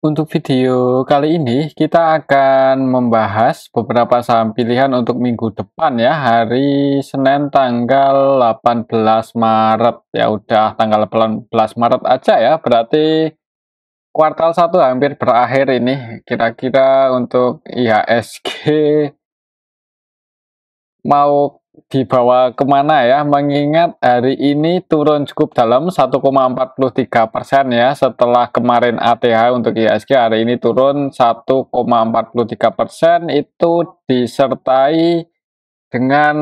Untuk video kali ini kita akan membahas beberapa saham pilihan untuk minggu depan ya, hari Senin tanggal 18 Maret. Ya udah tanggal 18 Maret aja ya, berarti kuartal 1 hampir berakhir ini. Kira-kira untuk IHSG mau dibawa kemana ya, mengingat hari ini turun cukup dalam 1,43% ya, setelah kemarin ATH untuk IHSG hari ini turun 1,43%, itu disertai dengan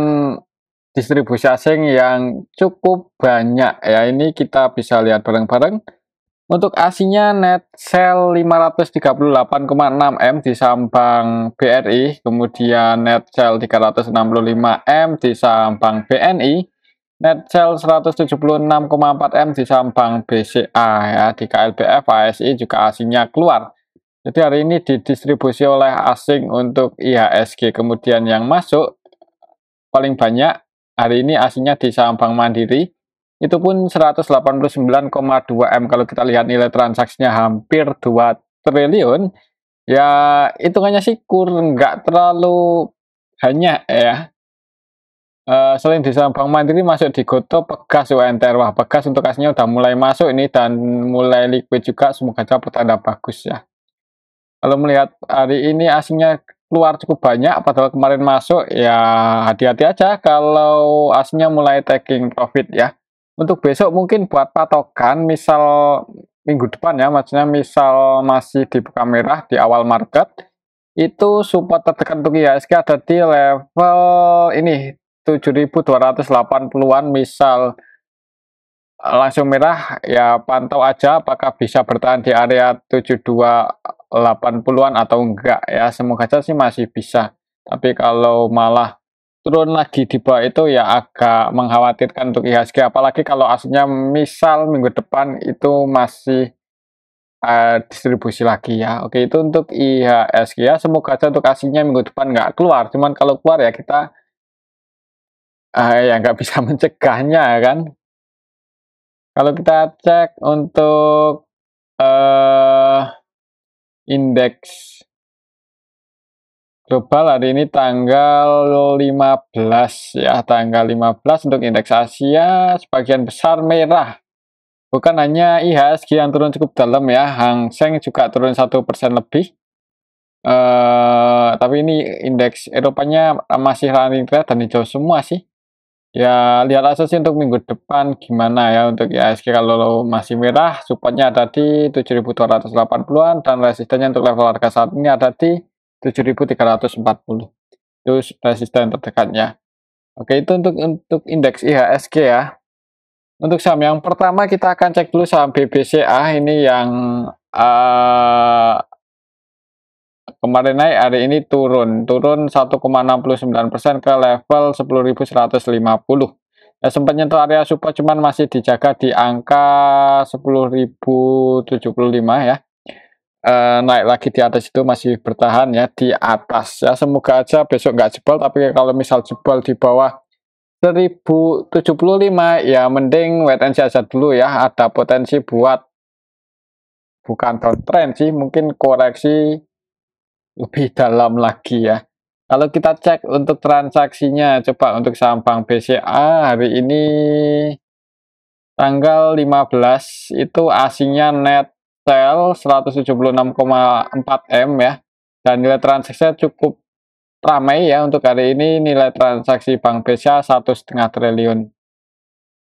distribusi asing yang cukup banyak ya. Ini kita bisa lihat bareng-bareng. Untuk ASINya net sell 538,6 M di saham Bank BRI, kemudian net sell 365 M di saham Bank BNI, net sell 176,4 M di saham Bank BCA ya, di KLBF ASI juga ASINya keluar. Jadi hari ini didistribusi oleh asing untuk IHSG, kemudian yang masuk paling banyak hari ini ASINya di saham Bank Mandiri. Itu pun 189,2 M. Kalau kita lihat nilai transaksinya hampir 2 triliun, ya hitungannya sih nggak terlalu banyak ya. Selain di saham Bank Mandiri masuk di Gotoh, Pegas, UNTR. Wah, Pegas untuk aslinya udah mulai masuk ini dan mulai liquid juga, semoga saja pertanda bagus ya. Kalau melihat hari ini aslinya keluar cukup banyak, padahal kemarin masuk, ya hati-hati aja kalau aslinya mulai taking profit ya. Untuk besok mungkin buat patokan, misal minggu depan ya, maksudnya misal masih dibuka merah di awal market, itu support terdekat untuk IHSG ada di level ini 7.280-an, misal langsung merah ya pantau aja apakah bisa bertahan di area 7280-an atau enggak ya. Semoga saja sih masih bisa, tapi kalau malah turun lagi di bawah itu ya agak mengkhawatirkan untuk IHSG, apalagi kalau aslinya misal minggu depan itu masih distribusi lagi ya. Oke, itu untuk IHSG ya, semoga saja untuk aslinya minggu depan nggak keluar, cuman kalau keluar ya kita ya nggak bisa mencegahnya kan. Kalau kita cek untuk indeks global hari ini tanggal 15 ya, tanggal 15 untuk indeks Asia sebagian besar merah. Bukan hanya IHSG yang turun cukup dalam ya, Hang Seng juga turun 1% lebih. Tapi ini indeks Eropanya masih running red dan hijau semua sih. Ya lihat aja sih untuk minggu depan gimana ya. Untuk IHSG kalau masih merah, supportnya ada di 7.280-an dan resistennya untuk level harga saat ini ada di 7.340. Itu resisten terdekatnya. Oke, itu untuk indeks IHSG ya. Untuk saham yang pertama kita akan cek dulu saham BBCA ini yang kemarin naik, hari ini turun 1,69% ke level 10.150. Ya, sempat nyentuh area support cuman masih dijaga di angka 10.075 ya. Naik lagi di atas itu masih bertahan ya di atas ya, semoga aja besok nggak jebol, tapi kalau misal jebol di bawah 1075 ya mending wait and see aja dulu ya, ada potensi buat bukan downtrend sih, mungkin koreksi lebih dalam lagi ya. Kalau kita cek untuk transaksinya, coba untuk saham Bank BCA hari ini tanggal 15 itu ASINya net sell 176,4 M ya, dan nilai transaksinya cukup ramai ya. Untuk hari ini nilai transaksi Bank BCA 1,5 triliun.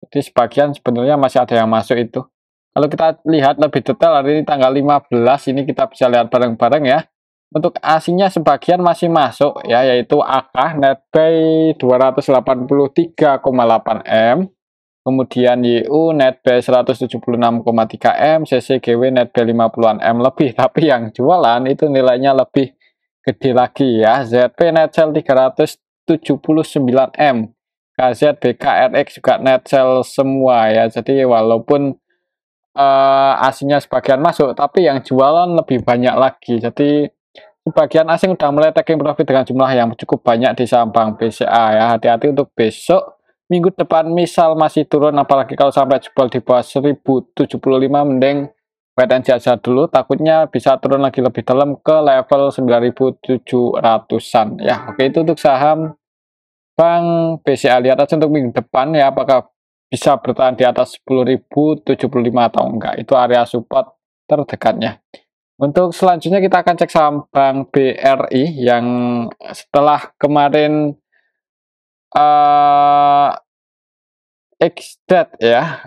Jadi sebagian sebenarnya masih ada yang masuk itu. Kalau kita lihat lebih detail hari ini tanggal 15 ini kita bisa lihat bareng-bareng ya. Untuk ASINya sebagian masih masuk ya, yaitu AK net buy 283,8 M. Kemudian YU net buy 176,3 M, CCGW net buy 50-an M lebih, tapi yang jualan itu nilainya lebih gede lagi ya. ZP net sell 379 M, KZ, BKRX juga net sell semua ya. Jadi walaupun asingnya sebagian masuk, tapi yang jualan lebih banyak lagi. Jadi sebagian asing udah mulai taking profit dengan jumlah yang cukup banyak di saham Bank BCA ya. Hati-hati untuk besok minggu depan misal masih turun, apalagi kalau sampai jebol di bawah 1075, mending wait and see aja dulu, takutnya bisa turun lagi lebih dalam ke level 9.700-an ya. Oke, itu untuk saham Bank BCA. Lihat aja untuk minggu depan ya, apakah bisa bertahan di atas 10.075 atau enggak. Itu area support terdekatnya. Untuk selanjutnya kita akan cek saham Bank BRI yang setelah kemarin ex-date ya,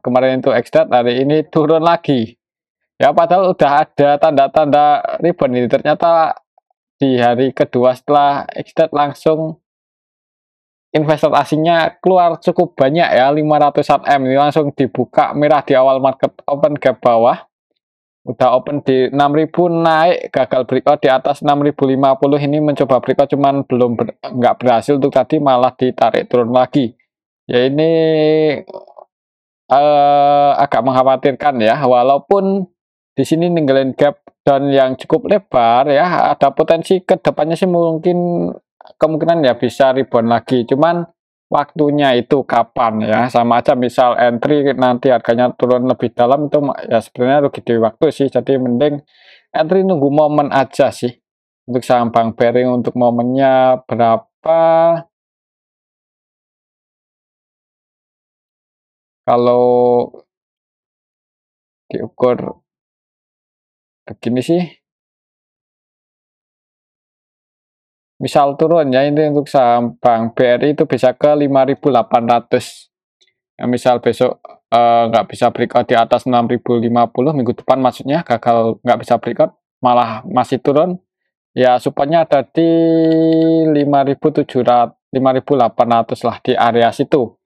kemarin itu ex-date, hari ini turun lagi. Ya padahal udah ada tanda-tanda rebound ini, ternyata di hari kedua setelah ex-date langsung investor asingnya keluar cukup banyak ya, 500-an M ini langsung dibuka merah di awal market open gap bawah. Udah open di 6.000 naik, gagal breakout di atas 6.050 ini, mencoba breakout cuman nggak berhasil untuk tadi, malah ditarik turun lagi. Ya ini agak mengkhawatirkan ya, walaupun di sini ninggalin gap dan yang cukup lebar ya, ada potensi kedepannya sih mungkin kemungkinan ya bisa rebound lagi, cuman waktunya itu kapan ya, sama aja misal entry nanti harganya turun lebih dalam itu ya sebenarnya rugi di waktu sih, jadi mending entry nunggu momen aja sih. Untuk saham Bank BRI untuk momennya berapa, kalau diukur begini sih, misal turun ya, ini untuk saham Bank BRI itu bisa ke 5.800 ya, misal besok nggak bisa breakout di atas 6.050 minggu depan, maksudnya gagal nggak bisa breakout malah masih turun ya, supportnya ada di 5.700 5.800 lah, di area situ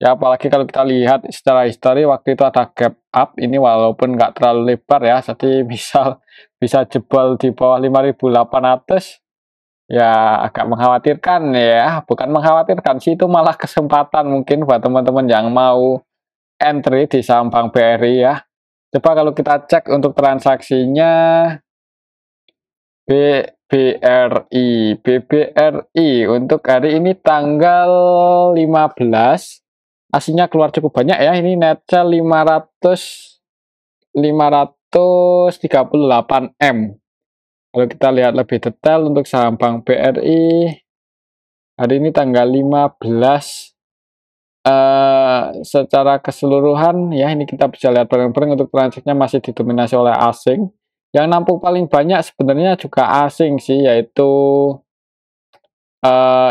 ya. Apalagi kalau kita lihat secara histori waktu itu ada gap up ini, walaupun nggak terlalu lebar ya, jadi misal bisa jebol di bawah 5.800 ya, agak mengkhawatirkan ya. Bukan mengkhawatirkan sih, itu malah kesempatan mungkin buat teman-teman yang mau entry di saham Bank BRI ya. Coba kalau kita cek untuk transaksinya BBRI untuk hari ini tanggal 15, aslinya keluar cukup banyak ya, ini netnya 538 M. Kalau kita lihat lebih detail untuk saham Bank BRI hari ini tanggal 15, secara keseluruhan ya, ini kita bisa lihat bareng-bareng untuk transaksinya masih didominasi oleh asing. Yang nampung paling banyak sebenarnya juga asing sih, yaitu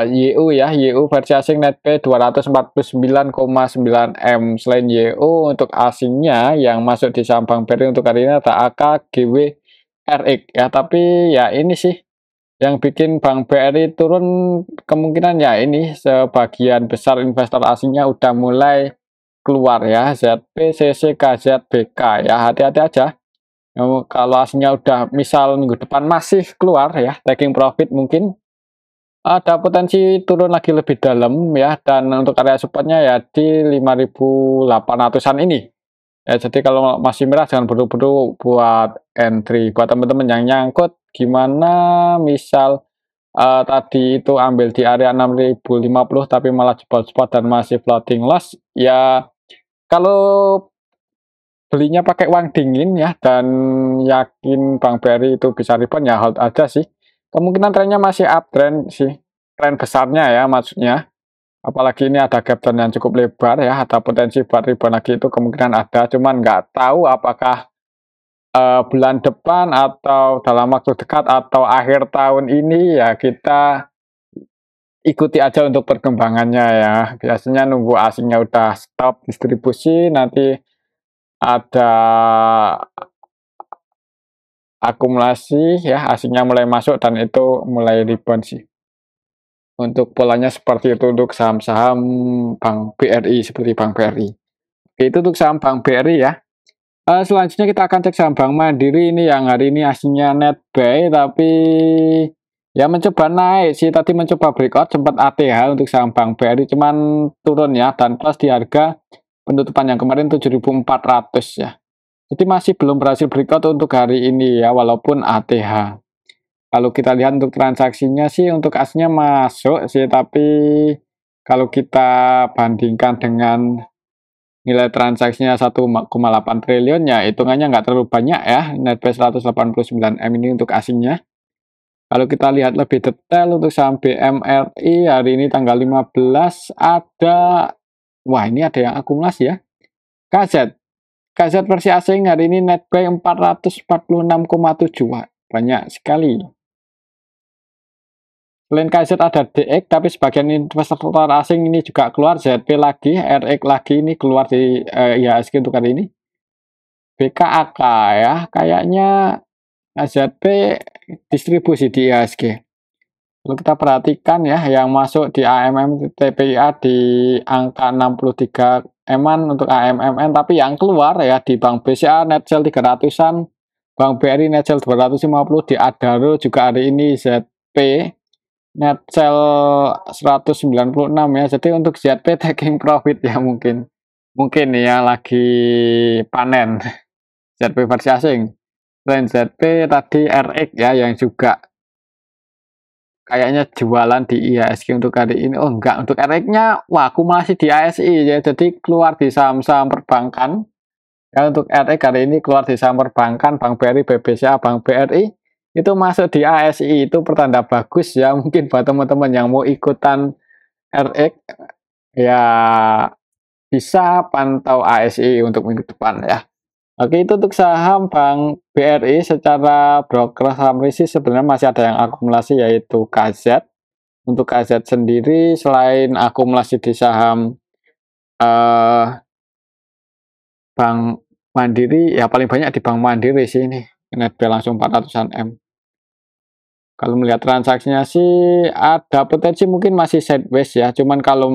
YU ya, YU versi asing netpay 249,9 M. Selain YU, untuk asingnya yang masuk di saham Bank BRI untuk hari ini ada AKGW RX ya, tapi ya ini sih yang bikin Bank BRI turun, kemungkinan ya ini sebagian besar investor asingnya udah mulai keluar ya, ZP, CC, KZ, BK ya, hati-hati aja. Kalau asingnya udah misal minggu depan masih keluar ya, taking profit, mungkin ada potensi turun lagi lebih dalam ya, dan untuk area supportnya ya di 5.800-an ini. Ya, jadi kalau masih merah jangan buru-buru buat entry. Buat teman-teman yang nyangkut, gimana misal tadi itu ambil di area 6.050 tapi malah jebol spot dan masih floating loss ya, kalau belinya pakai uang dingin ya dan yakin Bank BRI itu bisa rebound ya, hold aja sih. Kemungkinan trennya masih uptrend sih, tren besarnya ya maksudnya. Apalagi ini ada gap down yang cukup lebar ya, ada potensi buat rebound lagi, itu kemungkinan ada, cuman nggak tahu apakah bulan depan atau dalam waktu dekat atau akhir tahun ini ya, kita ikuti aja untuk perkembangannya ya. Biasanya nunggu asingnya udah stop distribusi, nanti ada akumulasi ya, asingnya mulai masuk dan itu mulai rebound sih. Untuk polanya seperti itu untuk saham-saham Bank BRI, seperti Bank BRI. Oke, itu untuk saham Bank BRI ya. Selanjutnya kita akan cek saham Bank Mandiri ini, yang hari ini aslinya net buy tapi ya mencoba naik sih, tadi mencoba breakout sempat ATH untuk saham Bank BRI, cuman turun ya, dan plus di harga penutupan yang kemarin 7.400 ya. Jadi masih belum berhasil breakout untuk hari ini ya, walaupun ATH. Kalau kita lihat untuk transaksinya sih, untuk aslinya masuk sih, tapi kalau kita bandingkan dengan nilai transaksinya 1,8 triliun, ya hitungannya nggak terlalu banyak ya, netbuy 189 M ini untuk asingnya. Kalau kita lihat lebih detail untuk saham BMRI hari ini tanggal 15 ada, wah ini ada yang akumulasi ya. KZ, KZ versi asing hari ini netbuy 446,7, wah banyak sekali. Selain KZ ada DX, tapi sebagian investor asing ini juga keluar, ZP lagi, RX lagi ini keluar di IHSG untuk hari ini. BKAK ya, kayaknya ZP distribusi di IHSG. Kalau kita perhatikan ya, yang masuk di AMM TPIA di angka 63 M-an untuk AMMN, tapi yang keluar ya di Bank BCA net sell 300-an, Bank BRI net sell 250, di Adaro juga hari ini ZP net sell 196 ya. Jadi untuk ZP taking profit ya, mungkin ya lagi panen ZP versi asing. Selain ZP tadi RX ya yang juga kayaknya jualan di IHSG untuk hari ini. Oh enggak, untuk RX-nya wah akumulasi di ASI ya. Jadi keluar di saham-saham perbankan. Ya untuk RX hari ini keluar di saham perbankan, Bank BRI, BBCA, Bank BRI itu masuk di ASI, itu pertanda bagus ya. Mungkin buat teman-teman yang mau ikutan RX ya bisa pantau ASI untuk minggu depan ya. Oke, itu untuk saham Bank BRI. Secara broker saham risiko sebenarnya masih ada yang akumulasi, yaitu KZ. Untuk KZ sendiri selain akumulasi di saham Bank Mandiri ya, paling banyak di Bank Mandiri sih ini, netbuy langsung 400-an M. Kalau melihat transaksinya sih ada potensi mungkin masih sideways ya, cuman kalau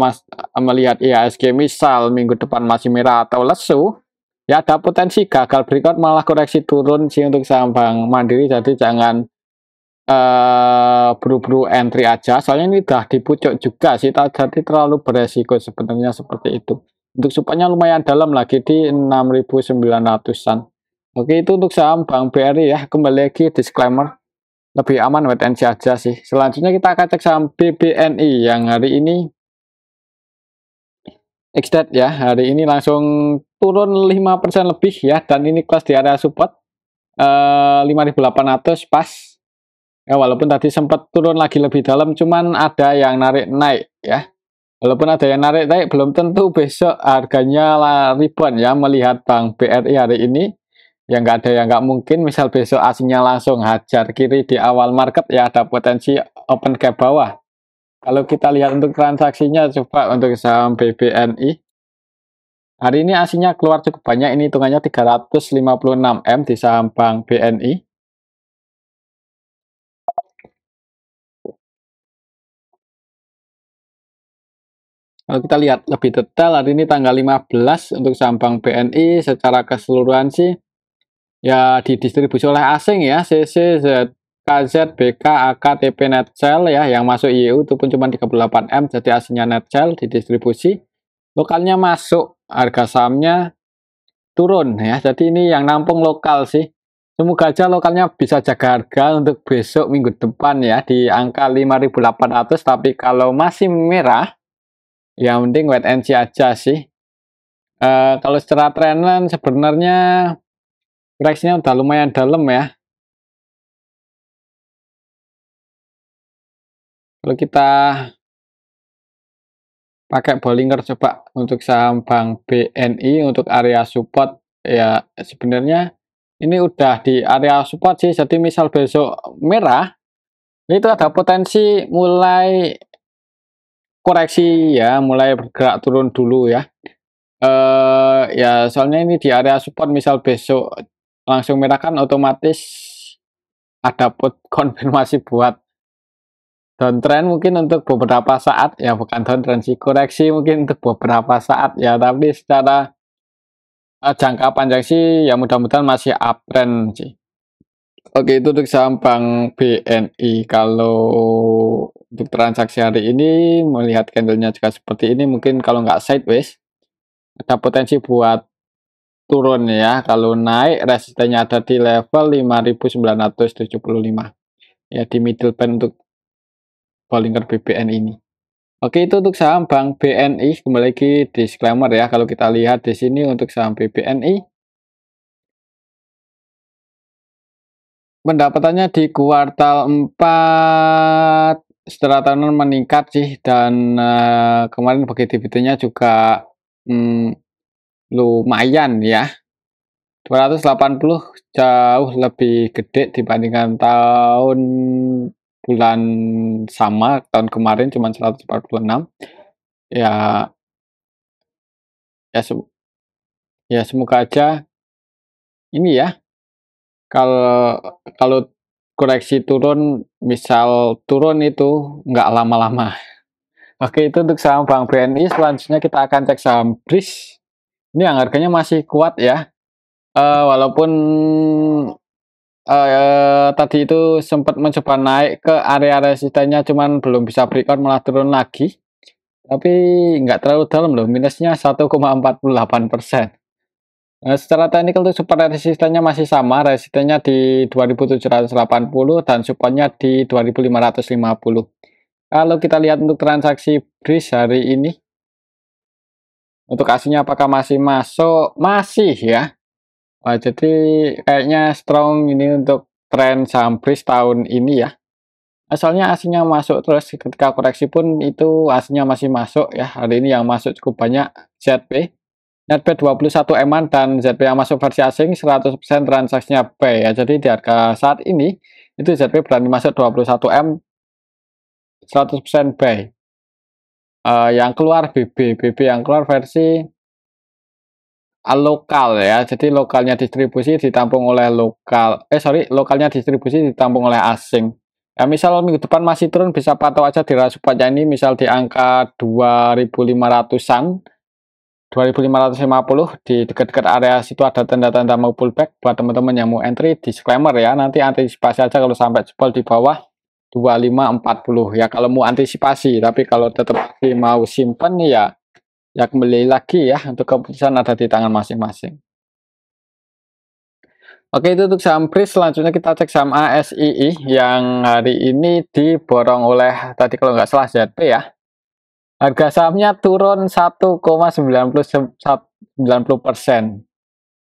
melihat IHSG misal minggu depan masih merah atau lesu ya, ada potensi gagal breakout malah koreksi turun sih untuk saham Bank Mandiri. Jadi jangan buru-buru entry aja, soalnya ini udah di pucuk juga sih, jadi terlalu beresiko sebenarnya seperti itu. Untuk supaya lumayan dalam lagi di 6.900-an. Oke, itu untuk saham Bank BRI ya. Kembali lagi disclaimer, lebih aman wait and see aja sih. Selanjutnya kita akan cek saham BBNI yang hari ini XDAT ya, hari ini langsung turun 5% lebih ya, dan ini kelas di area support 5.800 pas ya, walaupun tadi sempat turun lagi lebih dalam, cuman ada yang narik naik ya. Walaupun ada yang narik naik, belum tentu besok harganya rebound ya. Melihat Bank BRI hari ini yang nggak ada yang nggak mungkin, misal besok asingnya langsung hajar kiri di awal market ya, ada potensi open gap bawah. Kalau kita lihat untuk transaksinya, coba untuk saham BBNI hari ini asingnya keluar cukup banyak, ini hitungannya 356 M di saham Bank BNI. Kalau kita lihat lebih detail, hari ini tanggal 15 untuk saham Bank BNI secara keseluruhan sih ya didistribusi oleh asing ya, CC, KZ, BK, AK, TP net sell ya, yang masuk IU itu pun cuma 38 M, jadi asingnya net sell didistribusi. Lokalnya masuk, harga sahamnya turun ya, jadi ini yang nampung lokal sih. Semoga aja lokalnya bisa jaga harga untuk besok minggu depan ya di angka 5.800, tapi kalau masih merah ya mending wait and see aja sih. Kalau secara trendline sebenarnya koreksinya udah lumayan dalam ya. Kalau kita pakai Bollinger coba untuk saham Bank BNI untuk area support ya, sebenarnya ini udah di area support sih. Jadi misal besok merah, itu ada potensi mulai koreksi ya, mulai bergerak turun dulu ya. Ya soalnya ini di area support, misal besok langsung merah kan otomatis ada konfirmasi buat downtrend mungkin untuk beberapa saat ya, bukan downtrend sih, koreksi mungkin untuk beberapa saat ya, tapi secara jangka panjang sih ya mudah-mudahan masih uptrend sih. Oke, itu untuk saham Bank BNI. Kalau untuk transaksi hari ini melihat candlenya juga seperti ini, mungkin kalau nggak sideways ada potensi buat turun ya. Kalau naik resistennya ada di level 5.975 ya, di middle band untuk Bollinger BBN ini. Oke, itu untuk saham Bank BNI. Kembali lagi disclaimer ya, kalau kita lihat di sini untuk saham BBNI, pendapatannya di kuartal 4 secara tahunan meningkat sih, dan kemarin bagi dividennya juga lumayan ya. 280 jauh lebih gede dibandingkan bulan tahun kemarin cuma 146. Ya, ya, ya semoga aja ini ya, kalau kalau koreksi turun, misal turun itu nggak lama-lama. Oke, itu untuk saham Bank BNI. Selanjutnya kita akan cek saham BRIS. Ini yang harganya masih kuat ya. Walaupun tadi itu sempat mencoba naik ke area resistennya, cuman belum bisa breakout, malah turun lagi. Tapi nggak terlalu dalam loh, minusnya 1,48%. Secara teknikal tuh support resistennya masih sama, resistennya di 2780 dan supportnya di 2550. Kalau kita lihat untuk transaksi BRIS hari ini, untuk aslinya apakah masih masuk? Masih ya. Wah, jadi kayaknya strong ini untuk tren saham BRIS tahun ini ya. Asalnya aslinya masuk terus, ketika koreksi pun itu aslinya masih masuk ya. Hari ini yang masuk cukup banyak ZP. ZP 21 eman dan ZP yang masuk versi asing 100% transaksinya buy ya. Jadi di harga saat ini itu ZP berani masuk 21 M 100% buy. Yang keluar BB yang keluar versi lokal ya. Jadi lokalnya distribusi ditampung oleh lokalnya distribusi ditampung oleh asing. Ya, misal minggu depan masih turun, bisa pantau aja di supportnya ini, misal di angka 2500-an, 2550 di dekat-dekat area situ ada tanda-tanda mau pullback. Buat teman-teman yang mau entry, disclaimer ya, nanti antisipasi aja kalau sampai jebol di bawah 2540 ya kalau mau antisipasi. Tapi kalau tetap mau simpen ya kembali lagi ya, untuk keputusan ada di tangan masing-masing. Oke, itu untuk saham BRIS. Selanjutnya kita cek saham ASII yang hari ini diborong oleh, tadi kalau nggak salah, ZP ya. Harga sahamnya turun 1,90%.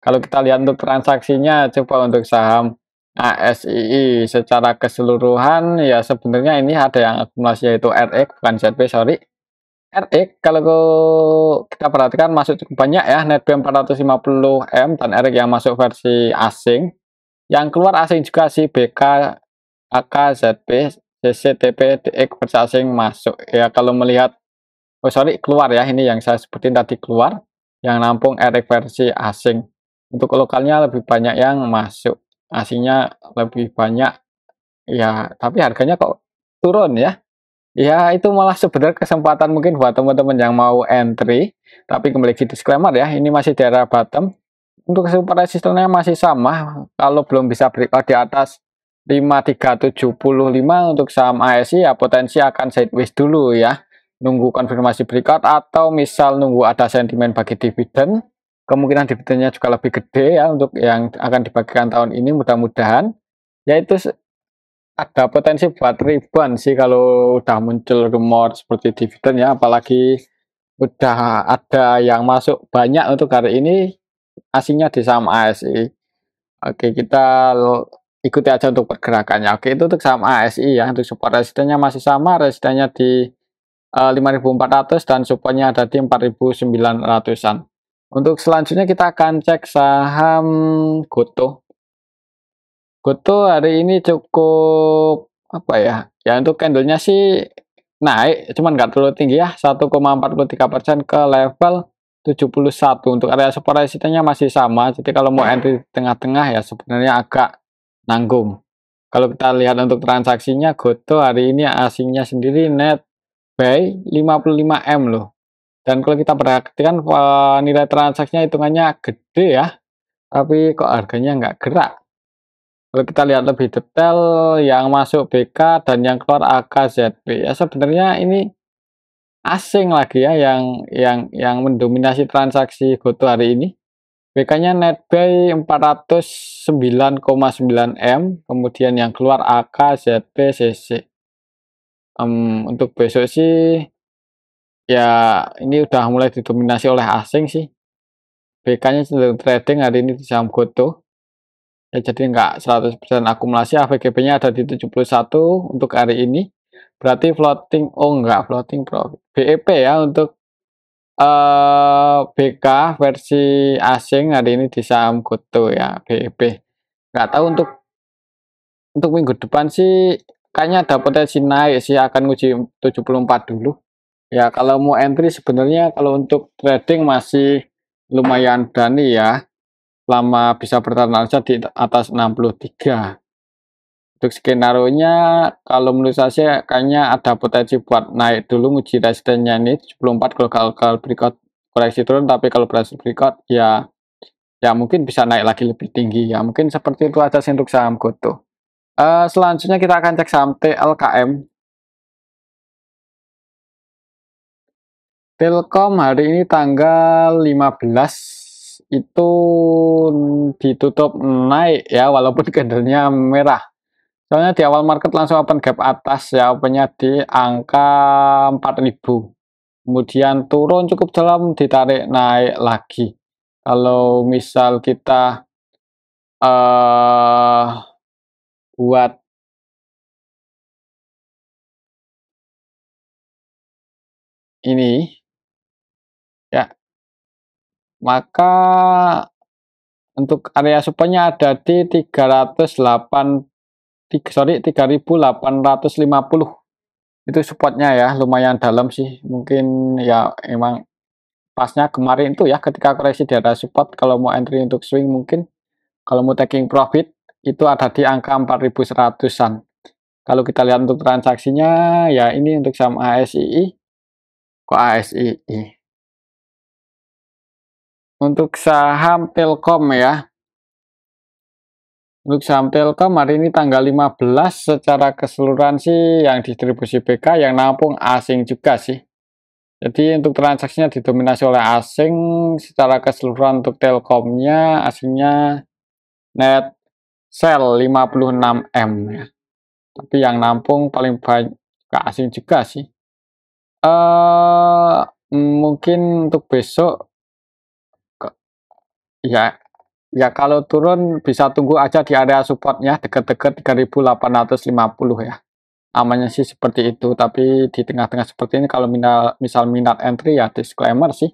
Kalau kita lihat untuk transaksinya, coba untuk saham ASII secara keseluruhan ya sebenarnya ini ada yang akumulasi, yaitu RX bukan ZP, sorry. RX kalau kita perhatikan masuk cukup banyak ya, netbuy 450M dan RX yang masuk versi asing. Yang keluar asing juga sih, BK, AK, ZP, CCTP, DX versi asing masuk. Ya kalau melihat, keluar ya, ini yang saya sebutin tadi keluar, yang nampung RX versi asing. Untuk lokalnya lebih banyak yang masuk, asingnya lebih banyak ya, tapi harganya kok turun ya. Ya, itu malah sebenarnya kesempatan mungkin buat teman-teman yang mau entry, tapi kembali ke disclaimer ya, ini masih di area bottom. Untuk support resistennya masih sama, kalau belum bisa breakout di atas 5375 untuk saham ASI ya potensi akan sideways dulu ya. Nunggu konfirmasi breakout atau misal nunggu ada sentimen bagi dividen. Kemungkinan dividennya juga lebih gede ya untuk yang akan dibagikan tahun ini, mudah-mudahan. Yaitu ada potensi buat ribuan sih kalau udah muncul rumor seperti dividen ya, apalagi udah ada yang masuk banyak untuk hari ini aslinya di saham ASI. Oke, kita ikuti aja untuk pergerakannya. Oke, itu untuk saham ASI ya. Untuk support resistennya masih sama, resistennya di 5.400 dan supportnya ada di 4.900-an. Untuk selanjutnya kita akan cek saham Gotoh. Gotoh hari ini cukup apa ya? Ya untuk candlenya sih naik, cuman nggak terlalu tinggi ya, 1,43% ke level 71. Untuk area support resistennya masih sama, jadi kalau mau entry tengah-tengah ya sebenarnya agak nanggung. Kalau kita lihat untuk transaksinya, Gotoh hari ini asingnya sendiri net buy 55M loh. Dan kalau kita perhatikan nilai transaksinya hitungannya gede ya, tapi kok harganya nggak gerak. Kalau kita lihat lebih detail, yang masuk BK dan yang keluar AKZB ya sebenarnya ini asing lagi ya, yang mendominasi transaksi Gotoh hari ini. BK-nya netbuy 409,9M, kemudian yang keluar AK, ZP, CC. Untuk besok sih ya ini udah mulai didominasi oleh asing sih. BK-nya cenderung trading hari ini di saham Goto. Ya jadi nggak 100% akumulasi, AVGB-nya ada di 71 untuk hari ini. Berarti floating, oh enggak floating profit. BEP ya untuk BK versi asing hari ini di saham Goto ya, BEP. Nggak tahu untuk minggu depan sih kayaknya ada potensi naik sih, akan uji 74 dulu. Ya kalau mau entry sebenarnya kalau untuk trading masih lumayan berani ya. Lama bisa bertahan aja di atas 63. Untuk skenario-nya kalau menurut saya kayaknya ada potensi buat naik dulu nguji resistennya ini 74 kalau gagal breakout koreksi turun, tapi kalau berhasil breakout ya mungkin bisa naik lagi lebih tinggi ya. Mungkin seperti itu aja sih untuk saham Goto. Selanjutnya kita akan cek saham TLKM. Telkom hari ini tanggal 15 itu ditutup naik ya walaupun candlenya merah. Soalnya di awal market langsung open gap atas ya, opennya di angka 4000. Kemudian turun cukup dalam, ditarik naik lagi. Kalau misal kita buat ini ya, maka untuk area supportnya ada di 3850. Itu supportnya ya, lumayan dalam sih. Mungkin ya emang pasnya kemarin itu ya ketika koreksi di area support, kalau mau entry untuk swing mungkin. Kalau mau taking profit itu ada di angka 4100-an. Kalau kita lihat untuk transaksinya ya ini untuk saham ASII. Kok ASII? Untuk saham Telkom ya. Untuk saham Telkom hari ini tanggal 15 secara keseluruhan sih yang distribusi BK, yang nampung asing juga sih. Jadi untuk transaksinya didominasi oleh asing, secara keseluruhan untuk Telkomnya asingnya net sell 56M ya. Tapi yang nampung paling banyak ke asing juga sih. Mungkin untuk besok ya kalau turun bisa tunggu aja di area supportnya dekat-dekat 3850 ya. Amannya sih seperti itu, tapi di tengah-tengah seperti ini kalau misal minat entry ya disclaimer sih.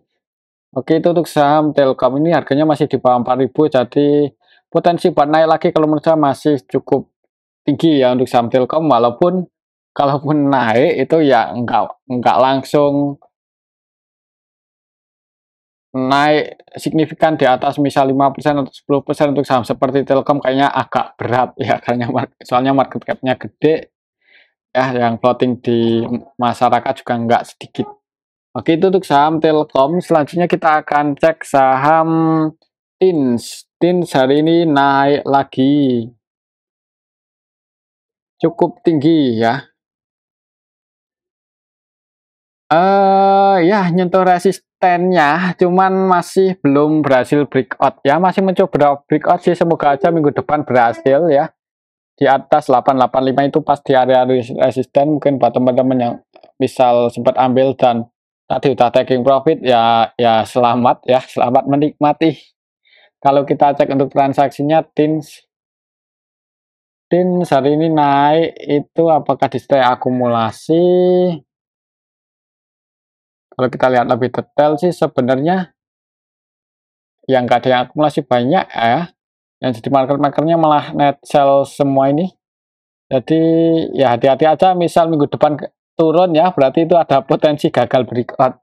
Oke, itu untuk saham Telkom ini harganya masih di bawah 4000, jadi potensi buat naik lagi kalau menurut saya masih cukup tinggi ya untuk saham Telkom, walaupun kalaupun naik itu ya enggak langsung naik signifikan di atas misal 5% atau 10% untuk saham seperti Telkom kayaknya agak berat ya, karena soalnya market cap-nya gede ya, yang floating di masyarakat juga enggak sedikit. Oke, itu untuk saham Telkom. Selanjutnya kita akan cek saham TINS. TINS hari ini naik lagi. Cukup tinggi ya. Ya nyentuh resistennya, cuman masih belum berhasil breakout ya. Masih mencoba breakout sih, semoga aja minggu depan berhasil ya. Di atas 885 itu pas di area resisten, mungkin buat teman-teman yang misal sempat ambil dan tadi udah taking profit ya selamat ya, selamat menikmati. Kalau kita cek untuk transaksinya TINS hari ini naik itu apakah di stay akumulasi? Kalau kita lihat lebih detail sih sebenarnya yang nggak ada yang akumulasi banyak ya. Yang jadi market-makernya malah net sell semua ini. Jadi ya hati-hati aja, misal minggu depan turun ya berarti itu ada potensi gagal breakout.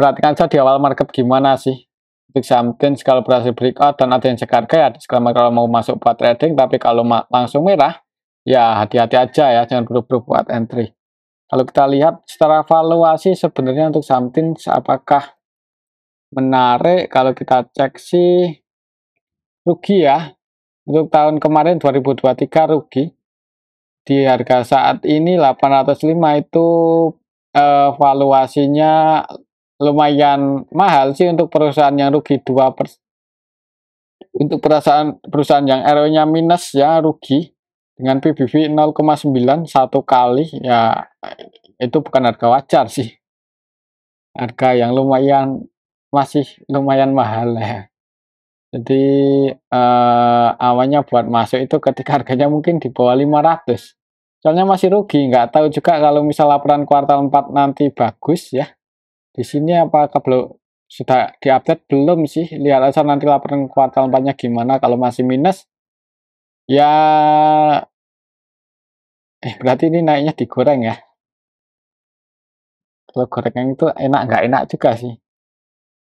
Perhatikan saja di awal market gimana sih. Untuk saham TINS kalau berhasil breakout dan ada yang cek harga ya disclaimer kalau mau masuk buat trading, tapi kalau langsung merah ya hati-hati aja ya, jangan buru-buru buat entry. Kalau kita lihat secara valuasi sebenarnya untuk saham TINS apakah menarik, kalau kita cek sih rugi ya. Untuk tahun kemarin 2023 rugi. Di harga saat ini 805 itu valuasinya lumayan mahal sih untuk perusahaan yang rugi 2%. Untuk perusahaan yang ROE-nya minus ya rugi dengan PBV 0,9 satu kali ya, itu bukan harga wajar sih. harga yang masih lumayan mahal ya. Jadi, awalnya buat masuk itu ketika harganya mungkin di bawah 500. Soalnya masih rugi, nggak tahu juga kalau misal laporan kuartal 4 nanti bagus ya. Di sini apakah sudah diupdate belum sih? Lihat aja nanti laporan kuartal 4-nya gimana. Kalau masih minus, ya berarti ini naiknya digoreng ya. Kalau gorengan itu enak nggak enak juga sih.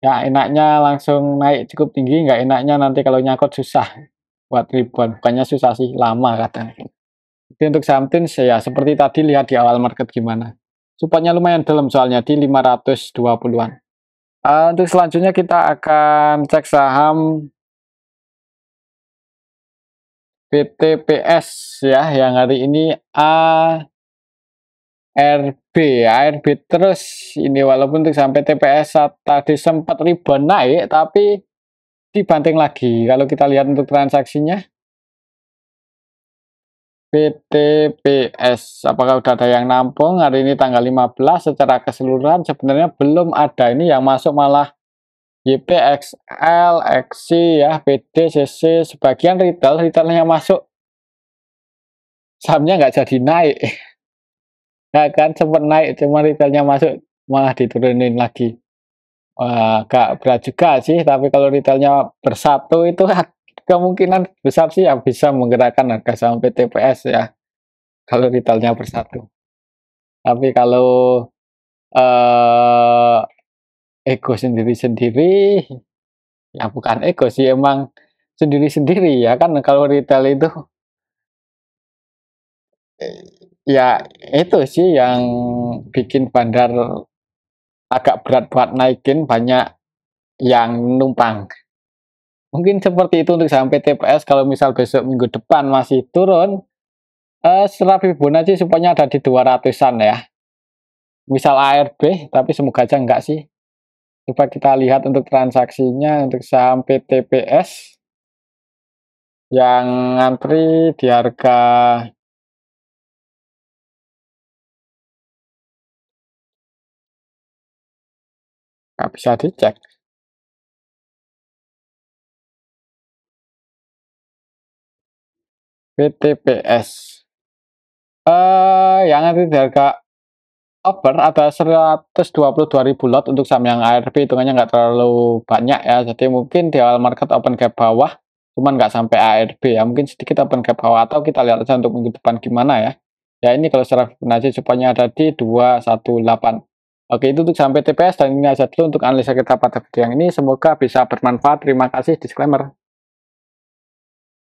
Ya enaknya langsung naik cukup tinggi, nggak enaknya nanti kalau nyangkut susah buat ribuan. Bukannya susah sih, lama kadang. Jadi untuk saham Tins ya seperti tadi lihat di awal market gimana. Supportnya lumayan dalam soalnya di 520-an. Untuk selanjutnya kita akan cek saham PTPS ya yang hari ini ARB ARB terus ini walaupun untuk sampai TPS tadi sempat ribuan naik tapi dibanting lagi. Kalau kita lihat untuk transaksinya PTPS apakah udah ada yang nampung hari ini tanggal 15 secara keseluruhan sebenarnya belum ada. Ini yang masuk malah YPXL, XC ya, PD, CC, sebagian retailnya masuk sahamnya nggak jadi naik. Ya kan sempat naik cuma retailnya masuk malah diturunin lagi. Wah, agak berat juga sih, tapi kalau retailnya bersatu itu kemungkinan besar sih yang bisa menggerakkan harga saham PTPS ya. Kalau retailnya bersatu. Tapi kalau eh, ego sendiri-sendiri, ya bukan ego sih, emang sendiri-sendiri ya kan kalau retail itu ya itu sih yang bikin bandar agak berat buat naikin banyak yang numpang. Mungkin seperti itu untuk saham PTPS kalau misal besok minggu depan masih turun, secara Fibonacci supaya ada di 200-an ya. Misal ARB, tapi semoga aja enggak sih. Coba kita lihat untuk transaksinya untuk saham PTPS yang ngantri di harga nggak bisa dicek. PTPS. Yang ngantri di harga over ada 122.000 lot untuk saham yang ARB, hitungannya nggak terlalu banyak ya. Jadi mungkin di awal market open gap bawah, cuman nggak sampai ARB ya. Mungkin sedikit open gap bawah atau kita lihat aja untuk minggu depan gimana ya. Ya ini kalau secara Fibonacci supaya ada di 218. Oke itu untuk sampai TPS dan ini aja dulu untuk analisa kita pada video yang ini. Semoga bisa bermanfaat. Terima kasih. Disclaimer.